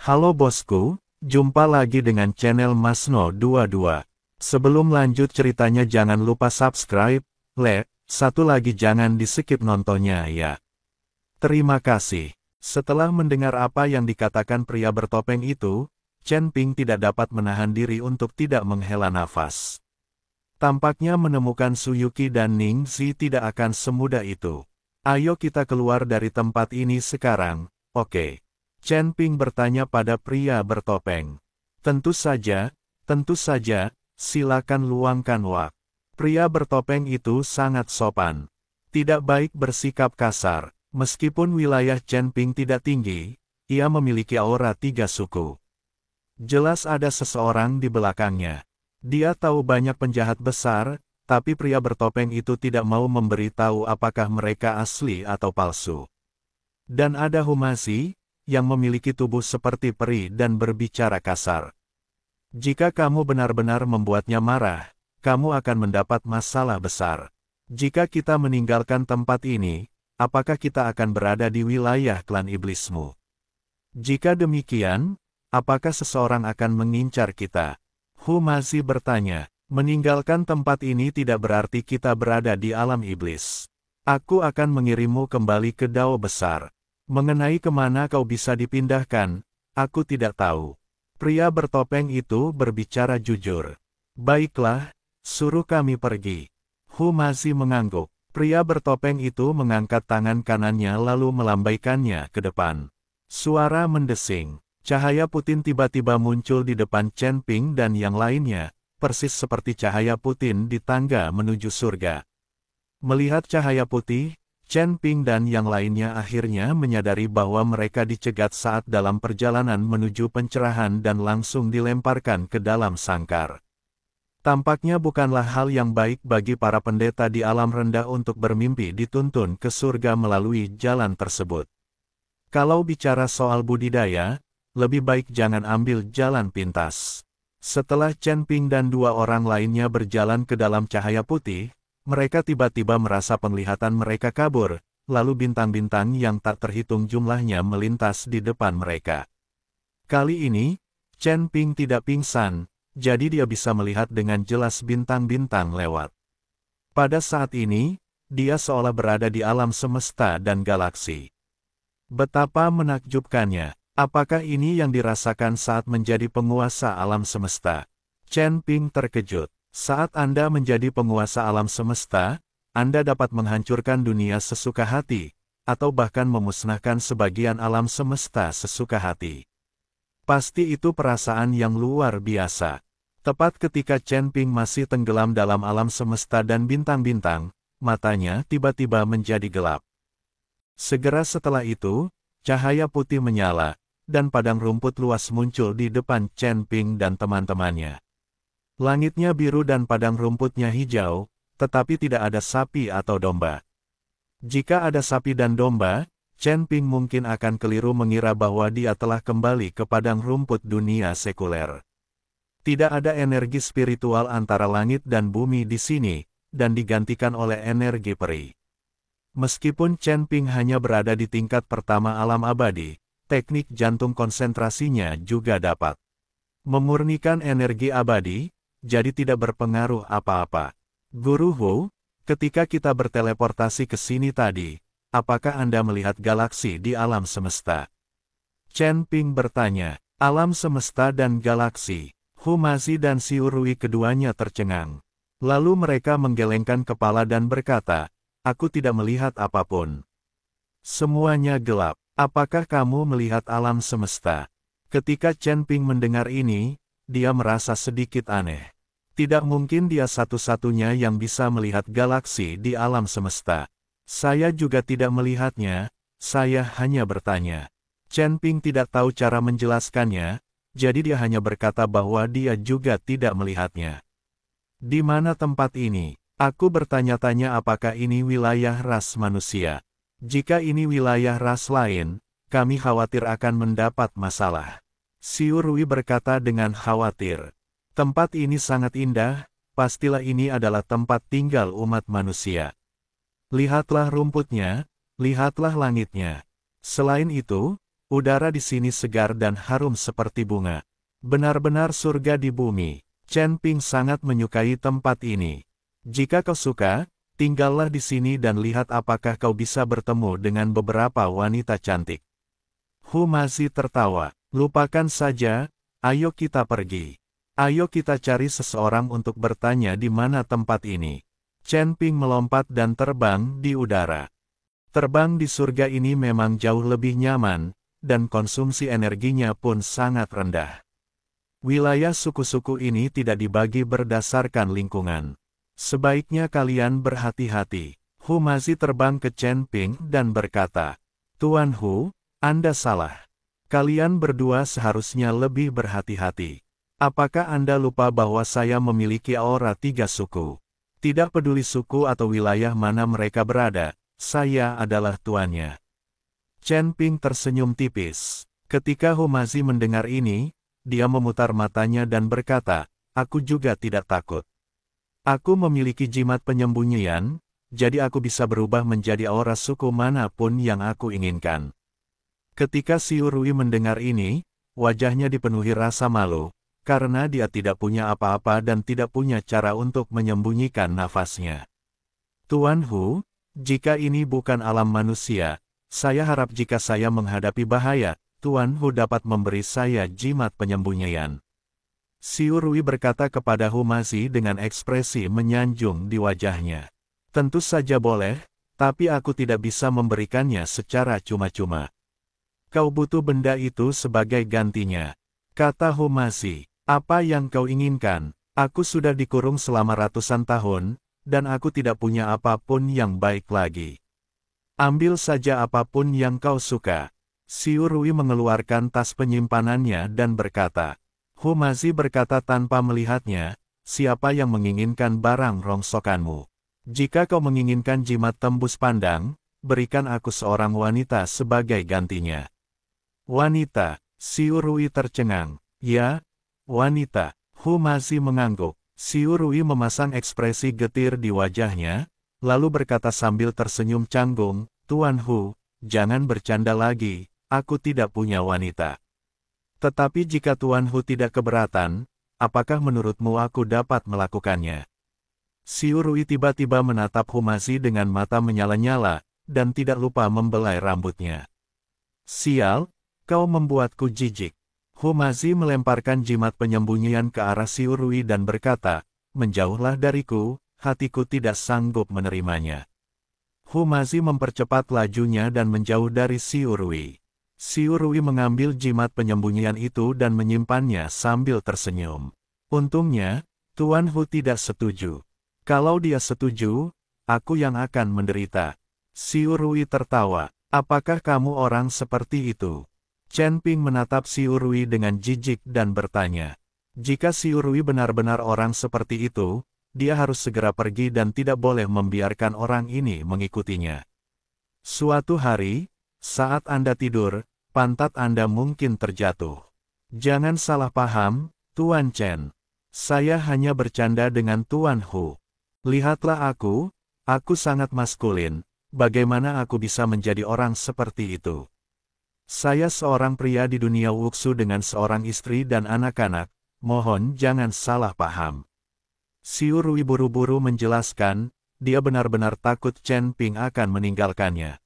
Halo bosku, jumpa lagi dengan channel Masno22. Sebelum lanjut ceritanya jangan lupa subscribe, like, satu lagi jangan di-skip nontonnya ya. Terima kasih. Setelah mendengar apa yang dikatakan pria bertopeng itu, Chen Ping tidak dapat menahan diri untuk tidak menghela nafas. Tampaknya menemukan Suyuki dan Ning Zi tidak akan semudah itu. Ayo kita keluar dari tempat ini sekarang, oke? Chen Ping bertanya pada pria bertopeng. Tentu saja, silakan luangkan waktu. Pria bertopeng itu sangat sopan. Tidak baik bersikap kasar. Meskipun wilayah Chen Ping tidak tinggi, ia memiliki aura 3 suku. Jelas ada seseorang di belakangnya. Dia tahu banyak penjahat besar, tapi pria bertopeng itu tidak mau memberitahu apakah mereka asli atau palsu. Dan ada Humasi, yang memiliki tubuh seperti peri dan berbicara kasar. Jika kamu benar-benar membuatnya marah, kamu akan mendapat masalah besar. Jika kita meninggalkan tempat ini, apakah kita akan berada di wilayah klan iblismu? Jika demikian, apakah seseorang akan mengincar kita? Humasi bertanya, meninggalkan tempat ini tidak berarti kita berada di alam iblis. Aku akan mengirimmu kembali ke Dao Besar. Mengenai kemana kau bisa dipindahkan, aku tidak tahu. Pria bertopeng itu berbicara jujur. Baiklah, suruh kami pergi. Humasi mengangguk. Pria bertopeng itu mengangkat tangan kanannya lalu melambaikannya ke depan. Suara mendesing. Cahaya putih tiba-tiba muncul di depan Chen Ping dan yang lainnya, persis seperti cahaya putih di tangga menuju surga. Melihat cahaya putih, Chen Ping dan yang lainnya akhirnya menyadari bahwa mereka dicegat saat dalam perjalanan menuju pencerahan dan langsung dilemparkan ke dalam sangkar. Tampaknya bukanlah hal yang baik bagi para pendeta di alam rendah untuk bermimpi dituntun ke surga melalui jalan tersebut. Kalau bicara soal budidaya, lebih baik jangan ambil jalan pintas. Setelah Chen Ping dan 2 orang lainnya berjalan ke dalam cahaya putih, mereka tiba-tiba merasa penglihatan mereka kabur, lalu bintang-bintang yang tak terhitung jumlahnya melintas di depan mereka. Kali ini, Chen Ping tidak pingsan, jadi dia bisa melihat dengan jelas bintang-bintang lewat. Pada saat ini, dia seolah berada di alam semesta dan galaksi. Betapa menakjubkannya. Apakah ini yang dirasakan saat menjadi penguasa alam semesta? Chen Ping terkejut. Saat Anda menjadi penguasa alam semesta, Anda dapat menghancurkan dunia sesuka hati, atau bahkan memusnahkan sebagian alam semesta sesuka hati. Pasti itu perasaan yang luar biasa. Tepat ketika Chen Ping masih tenggelam dalam alam semesta dan bintang-bintang, matanya tiba-tiba menjadi gelap. Segera setelah itu, cahaya putih menyala, dan padang rumput luas muncul di depan Chen Ping dan teman-temannya. Langitnya biru dan padang rumputnya hijau, tetapi tidak ada sapi atau domba. Jika ada sapi dan domba, Chen Ping mungkin akan keliru mengira bahwa dia telah kembali ke padang rumput dunia sekuler. Tidak ada energi spiritual antara langit dan bumi di sini, dan digantikan oleh energi peri. Meskipun Chen Ping hanya berada di tingkat pertama alam abadi, teknik jantung konsentrasinya juga dapat memurnikan energi abadi, jadi tidak berpengaruh apa-apa. Guru Wu, ketika kita berteleportasi ke sini tadi, apakah Anda melihat galaksi di alam semesta? Chen Ping bertanya, alam semesta dan galaksi. Humasi dan Xiurui keduanya tercengang. Lalu mereka menggelengkan kepala dan berkata, aku tidak melihat apapun. Semuanya gelap. Apakah kamu melihat alam semesta? Ketika Chen Ping mendengar ini, dia merasa sedikit aneh. Tidak mungkin dia satu-satunya yang bisa melihat galaksi di alam semesta. Saya juga tidak melihatnya, saya hanya bertanya. Chen Ping tidak tahu cara menjelaskannya, jadi dia hanya berkata bahwa dia juga tidak melihatnya. Di mana tempat ini? Aku bertanya-tanya apakah ini wilayah ras manusia. Jika ini wilayah ras lain, kami khawatir akan mendapat masalah. Xiurui berkata dengan khawatir. Tempat ini sangat indah, pastilah ini adalah tempat tinggal umat manusia. Lihatlah rumputnya, lihatlah langitnya. Selain itu, Udara di sini segar dan harum seperti bunga. Benar-benar surga di bumi. Chen Ping sangat menyukai tempat ini. Jika kau suka, tinggallah di sini dan lihat apakah kau bisa bertemu dengan beberapa wanita cantik. Hu Mazi tertawa. Lupakan saja, ayo kita pergi. Ayo kita cari seseorang untuk bertanya di mana tempat ini. Chen Ping melompat dan terbang di udara. Terbang di surga ini memang jauh lebih nyaman, dan konsumsi energinya pun sangat rendah. Wilayah suku-suku ini tidak dibagi berdasarkan lingkungan. Sebaiknya kalian berhati-hati. Hu Mazi terbang ke Chen Ping dan berkata, Tuan Hu, Anda salah. Kalian berdua seharusnya lebih berhati-hati. Apakah Anda lupa bahwa saya memiliki aura 3 suku? Tidak peduli suku atau wilayah mana mereka berada, saya adalah tuannya. Chen Ping tersenyum tipis. Ketika Hu Mazi mendengar ini, dia memutar matanya dan berkata, aku juga tidak takut. Aku memiliki jimat penyembunyian, jadi aku bisa berubah menjadi aura suku manapun yang aku inginkan. Ketika Xiu Rui mendengar ini, wajahnya dipenuhi rasa malu, karena dia tidak punya apa-apa dan tidak punya cara untuk menyembunyikan nafasnya. Tuan Hu, jika ini bukan alam manusia, saya harap jika saya menghadapi bahaya, Tuan Hu dapat memberi saya jimat penyembunyian. Xiu Rui berkata kepada Hu Mazi dengan ekspresi menyanjung di wajahnya. Tentu saja boleh, tapi aku tidak bisa memberikannya secara cuma-cuma. Kau butuh benda itu sebagai gantinya, kata Hu Mazi. Apa yang kau inginkan? Aku sudah dikurung selama ratusan tahun, dan aku tidak punya apapun yang baik lagi. Ambil saja apapun yang kau suka. Xiu Rui mengeluarkan tas penyimpanannya dan berkata. Hu Mazi berkata tanpa melihatnya, siapa yang menginginkan barang rongsokanmu? Jika kau menginginkan jimat tembus pandang, berikan aku seorang wanita sebagai gantinya. Wanita, Xiu Rui tercengang. Ya, wanita. Hu Mazi mengangguk. Xiu Rui memasang ekspresi getir di wajahnya, lalu berkata sambil tersenyum canggung, Tuan Hu, jangan bercanda lagi, aku tidak punya wanita. Tetapi jika Tuan Hu tidak keberatan, apakah menurutmu aku dapat melakukannya? Xiu Rui tiba-tiba menatap Hu Mazi dengan mata menyala-nyala, dan tidak lupa membelai rambutnya. Sial, kau membuatku jijik. Hu Mazi melemparkan jimat penyembunyian ke arah Xiu Rui dan berkata, menjauhlah dariku, hatiku tidak sanggup menerimanya. Hu Mazi mempercepat lajunya dan menjauh dari Xiu Rui. Xiu Rui mengambil jimat penyembunyian itu dan menyimpannya sambil tersenyum. Untungnya, Tuan Hu tidak setuju. Kalau dia setuju, aku yang akan menderita. Xiu Rui tertawa. Apakah kamu orang seperti itu? Chen Ping menatap Xiu Rui dengan jijik dan bertanya. Jika Xiu Rui benar-benar orang seperti itu, dia harus segera pergi dan tidak boleh membiarkan orang ini mengikutinya. Suatu hari, saat Anda tidur, pantat Anda mungkin terjatuh. Jangan salah paham, Tuan Chen. Saya hanya bercanda dengan Tuan Hu. Lihatlah aku sangat maskulin, bagaimana aku bisa menjadi orang seperti itu? Saya seorang pria di dunia wuksu dengan seorang istri dan anak-anak, mohon jangan salah paham. Xiu Rui buru-buru menjelaskan, dia benar-benar takut Chen Ping akan meninggalkannya.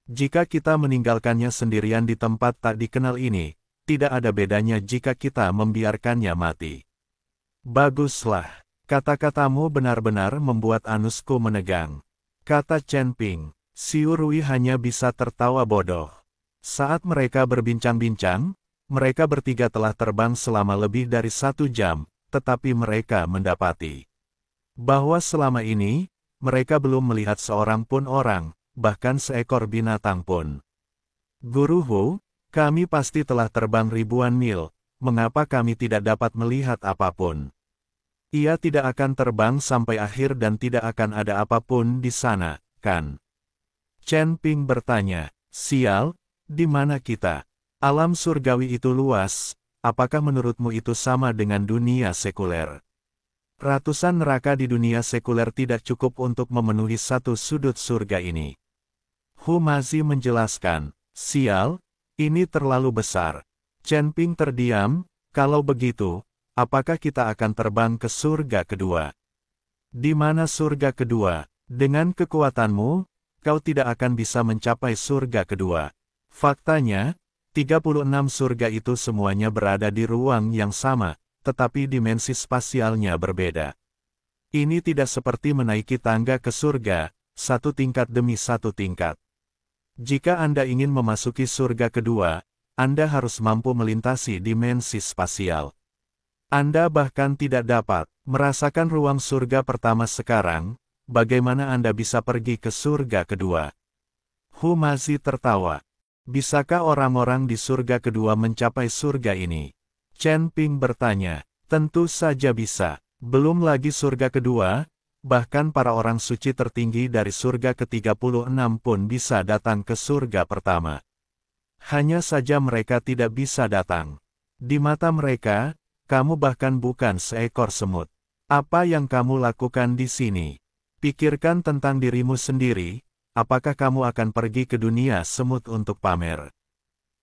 Jika kita meninggalkannya sendirian di tempat tak dikenal ini, tidak ada bedanya jika kita membiarkannya mati. Baguslah, kata-katamu benar-benar membuat anusku menegang, kata Chen Ping. Xiu Rui hanya bisa tertawa bodoh. Saat mereka berbincang-bincang, mereka bertiga telah terbang selama lebih dari 1 jam, tetapi mereka mendapati bahwa selama ini, mereka belum melihat seorang pun orang, bahkan seekor binatang pun. Guru Hu, kami pasti telah terbang ribuan mil, mengapa kami tidak dapat melihat apapun? Ia tidak akan terbang sampai akhir dan tidak akan ada apapun di sana, kan? Chen Ping bertanya, sial, di mana kita? Alam surgawi itu luas, apakah menurutmu itu sama dengan dunia sekuler? Ratusan neraka di dunia sekuler tidak cukup untuk memenuhi satu sudut surga ini. Hu Mazi menjelaskan, sial, Ini terlalu besar. Chen Ping terdiam, kalau begitu, apakah kita akan terbang ke surga kedua? Di mana surga kedua? Dengan kekuatanmu, kau tidak akan bisa mencapai surga kedua. Faktanya, 36 surga itu semuanya berada di ruang yang sama, tetapi dimensi spasialnya berbeda. Ini tidak seperti menaiki tangga ke surga, satu tingkat demi satu tingkat. Jika Anda ingin memasuki surga kedua, Anda harus mampu melintasi dimensi spasial. Anda bahkan tidak dapat merasakan ruang surga pertama sekarang, bagaimana Anda bisa pergi ke surga kedua? Hu Mazi tertawa. Bisakah orang-orang di surga kedua mencapai surga ini? Chen Ping bertanya. Tentu saja bisa. Belum lagi surga kedua, bahkan para orang suci tertinggi dari surga ke-36 pun bisa datang ke surga pertama. Hanya saja mereka tidak bisa datang. Di mata mereka, kamu bahkan bukan seekor semut. Apa yang kamu lakukan di sini? Pikirkan tentang dirimu sendiri, apakah kamu akan pergi ke dunia semut untuk pamer?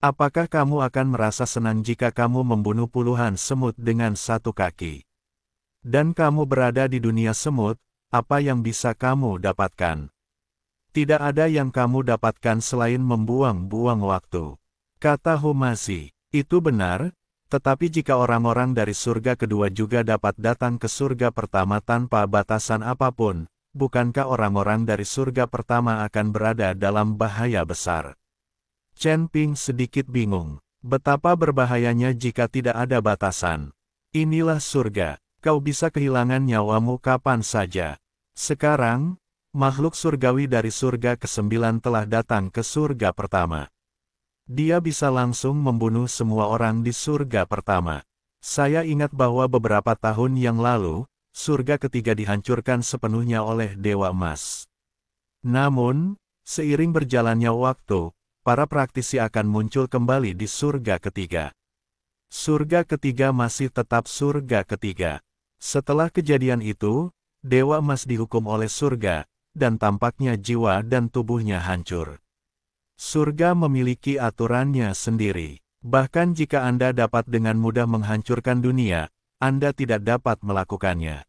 Apakah kamu akan merasa senang jika kamu membunuh puluhan semut dengan satu kaki? Dan kamu berada di dunia semut, apa yang bisa kamu dapatkan? Tidak ada yang kamu dapatkan selain membuang-buang waktu. Kata Hu Mazi, itu benar, tetapi jika orang-orang dari surga kedua juga dapat datang ke surga pertama tanpa batasan apapun, bukankah orang-orang dari surga pertama akan berada dalam bahaya besar? Chen Ping sedikit bingung. Betapa berbahayanya jika tidak ada batasan. Inilah surga. Kau bisa kehilangan nyawamu kapan saja. Sekarang, makhluk surgawi dari surga ke-9 telah datang ke surga pertama. Dia bisa langsung membunuh semua orang di surga pertama. Saya ingat bahwa beberapa tahun yang lalu, surga ketiga dihancurkan sepenuhnya oleh Dewa Emas. Namun, seiring berjalannya waktu, para praktisi akan muncul kembali di surga ketiga. Surga ketiga masih tetap surga ketiga. Setelah kejadian itu, Dewa Emas dihukum oleh surga, dan tampaknya jiwa dan tubuhnya hancur. Surga memiliki aturannya sendiri. Bahkan jika Anda dapat dengan mudah menghancurkan dunia, Anda tidak dapat melakukannya.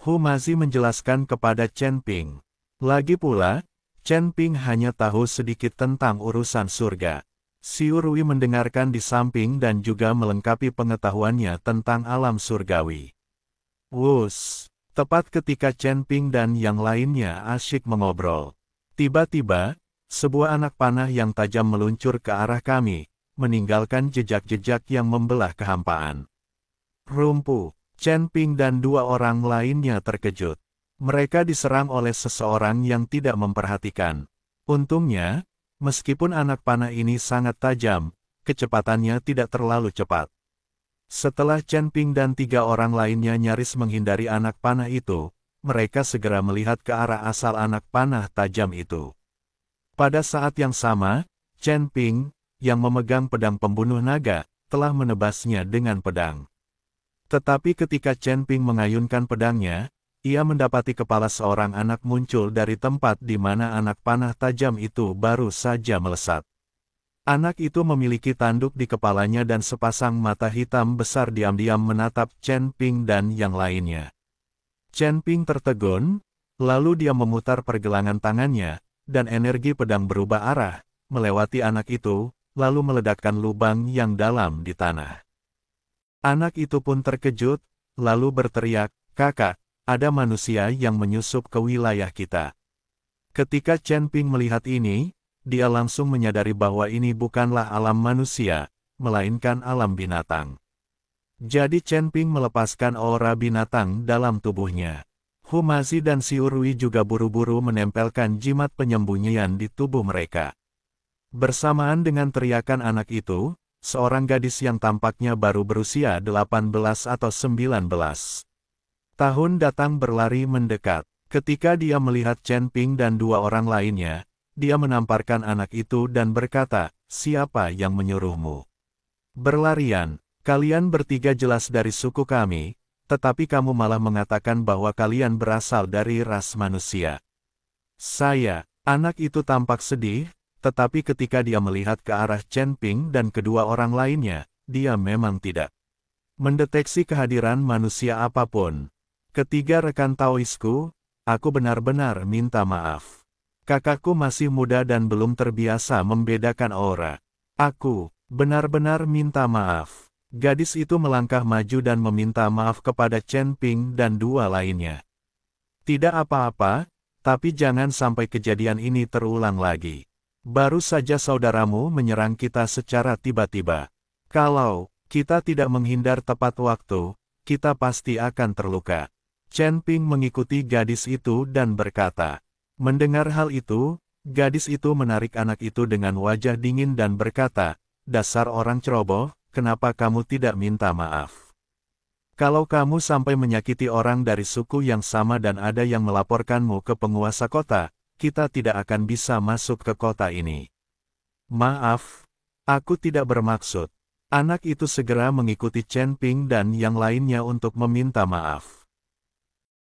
Hu Mazi menjelaskan kepada Chen Ping. Lagi pula, Chen Ping hanya tahu sedikit tentang urusan surga. Xiu Rui mendengarkan di samping dan juga melengkapi pengetahuannya tentang alam surgawi. Wus, tepat ketika Chen Ping dan yang lainnya asyik mengobrol. Tiba-tiba, sebuah anak panah yang tajam meluncur ke arah kami, meninggalkan jejak-jejak yang membelah kehampaan. Rumpu, Chen Ping dan dua orang lainnya terkejut. Mereka diserang oleh seseorang yang tidak memperhatikan. Untungnya, meskipun anak panah ini sangat tajam, kecepatannya tidak terlalu cepat. Setelah Chen Ping dan tiga orang lainnya nyaris menghindari anak panah itu, mereka segera melihat ke arah asal anak panah tajam itu. Pada saat yang sama, Chen Ping, yang memegang pedang pembunuh naga, telah menebasnya dengan pedang. Tetapi ketika Chen Ping mengayunkan pedangnya, ia mendapati kepala seorang anak muncul dari tempat di mana anak panah tajam itu baru saja melesat. Anak itu memiliki tanduk di kepalanya dan sepasang mata hitam besar diam-diam menatap Chen Ping dan yang lainnya. Chen Ping tertegun, lalu dia memutar pergelangan tangannya, dan energi pedang berubah arah, melewati anak itu, lalu meledakkan lubang yang dalam di tanah. Anak itu pun terkejut, lalu berteriak, "Kakak, ada manusia yang menyusup ke wilayah kita." Ketika Chen Ping melihat ini, dia langsung menyadari bahwa ini bukanlah alam manusia, melainkan alam binatang. Jadi Chen Ping melepaskan aura binatang dalam tubuhnya. Hu Mazi dan Xiu Rui juga buru-buru menempelkan jimat penyembunyian di tubuh mereka. Bersamaan dengan teriakan anak itu, seorang gadis yang tampaknya baru berusia 18 atau 19 tahun datang berlari mendekat. Ketika dia melihat Chen Ping dan dua orang lainnya, dia menamparkan anak itu dan berkata, "Siapa yang menyuruhmu berlarian? Kalian bertiga jelas dari suku kami, tetapi kamu malah mengatakan bahwa kalian berasal dari ras manusia." Anak itu tampak sedih, tetapi ketika dia melihat ke arah Chen Ping dan kedua orang lainnya, dia memang tidak mendeteksi kehadiran manusia apapun. Ketiga rekan Taoisku, aku benar-benar minta maaf. Kakakku masih muda dan belum terbiasa membedakan aura. Aku benar-benar minta maaf. Gadis itu melangkah maju dan meminta maaf kepada Chen Ping dan dua lainnya. Tidak apa-apa, tapi jangan sampai kejadian ini terulang lagi. Baru saja saudaramu menyerang kita secara tiba-tiba. Kalau kita tidak menghindar tepat waktu, kita pasti akan terluka. Chen Ping mengikuti gadis itu dan berkata. Mendengar hal itu, gadis itu menarik anak itu dengan wajah dingin dan berkata, "Dasar orang ceroboh, kenapa kamu tidak minta maaf? Kalau kamu sampai menyakiti orang dari suku yang sama dan ada yang melaporkanmu ke penguasa kota, kita tidak akan bisa masuk ke kota ini." "Maaf, aku tidak bermaksud." Anak itu segera mengikuti Chen Ping dan yang lainnya untuk meminta maaf.